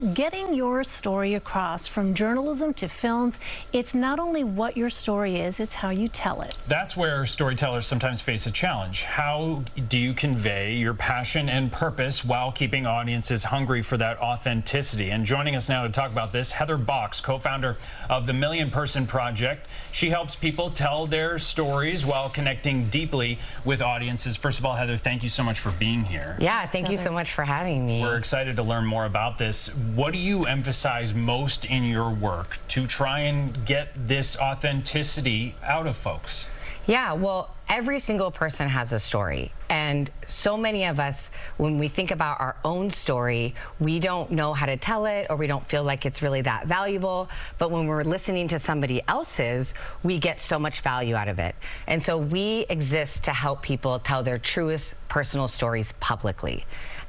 Getting your story across from journalism to films, it's not only what your story is, it's how you tell it. That's where storytellers sometimes face a challenge. How do you convey your passion and purpose while keeping audiences hungry for that authenticity? And joining us now to talk about this, Heather Box, co-founder of the Million Person Project. She helps people tell their stories while connecting deeply with audiences. First of all, Heather, thank you so much for being here. Yeah, thank you so much for having me. We're excited to learn more about this. What do you emphasize most in your work to try and get this authenticity out of folks? Yeah, well, every single person has a story. And so many of us, when we think about our own story, we don't know how to tell it, or we don't feel like it's really that valuable. But when we're listening to somebody else's, we get so much value out of it. And so we exist to help people tell their truest personal stories publicly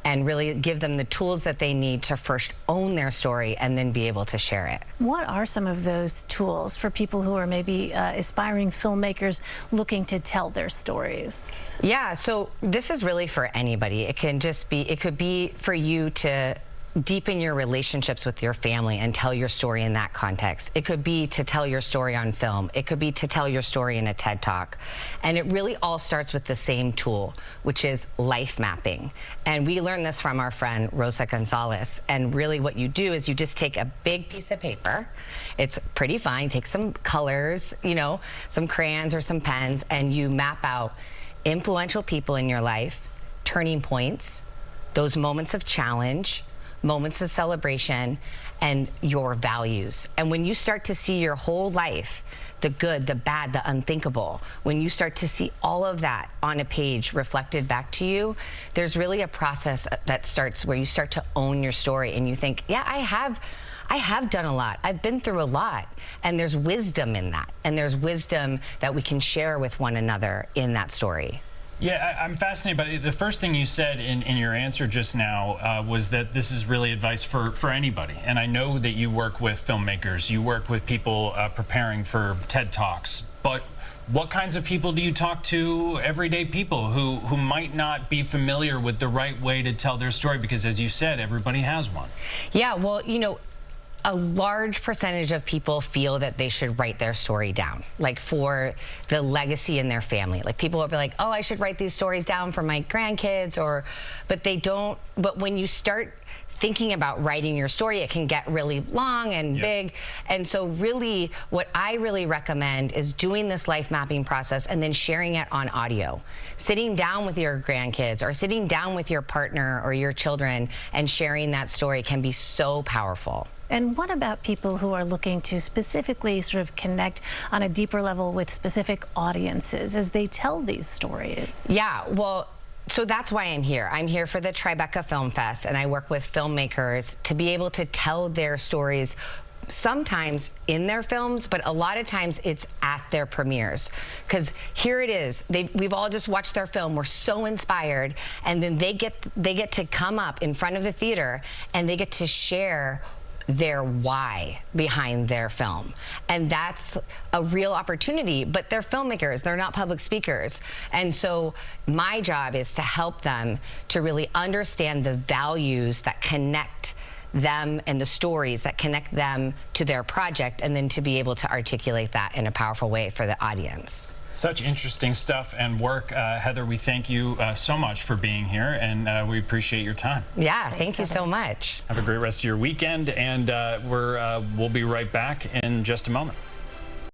and really give them the tools that they need to first own their story and then be able to share it. What are some of those tools for people who are maybe aspiring filmmakers looking to tell their stories? Yeah, so this is really for anybody. It can just be, it could be for you to deepen your relationships with your family and tell your story in that context. It could be to tell your story on film. It could be to tell your story in a TED Talk. And it really all starts with the same tool, which is life mapping. And we learned this from our friend Rosa Gonzalez. And really what you do is you just take a big piece of paper. It's pretty fine. Take some colors, you know, some crayons or some pens, and you map out influential people in your life, turning points, those moments of challenge, moments of celebration, and your values. And when you start to see your whole life, the good, the bad, the unthinkable, when you start to see all of that on a page reflected back to you, there's really a process that starts where you start to own your story and you think, yeah, I have done a lot. I've been through a lot. And there's wisdom in that. And there's wisdom that we can share with one another in that story. Yeah, I'm fascinated by the first thing you said in your answer just now was that this is really advice for anybody. And I know that you work with filmmakers, you work with people preparing for TED Talks, but what kinds of people do you talk to, everyday people who might not be familiar with the right way to tell their story? Because as you said, everybody has one. Yeah, well, you know, a large percentage of people feel that they should write their story down, like for the legacy in their family. Like people will be like, oh, I should write these stories down for my grandkids, but they don't. But when you start thinking about writing your story, it can get really long and big. And so really what I really recommend is doing this life mapping process and then sharing it on audio. Sitting down with your grandkids or sitting down with your partner or your children and sharing that story can be so powerful. And what about people who are looking to specifically sort of connect on a deeper level with specific audiences as they tell these stories? Yeah, well, so that's why I'm here. I'm here for the Tribeca Film Fest, and I work with filmmakers to be able to tell their stories, sometimes in their films, but a lot of times it's at their premieres. Because here it is, we've all just watched their film, we're so inspired, and then they get to come up in front of the theater and they get to share their why behind their film. And that's a real opportunity, but they're filmmakers, they're not public speakers. And so my job is to help them to really understand the values that connect them and the stories that connect them to their project, and then to be able to articulate that in a powerful way for the audience. Such interesting stuff and work. Heather, we thank you so much for being here, and we appreciate your time. Yeah, thank you so much. Have a great rest of your weekend, and we'll be right back in just a moment.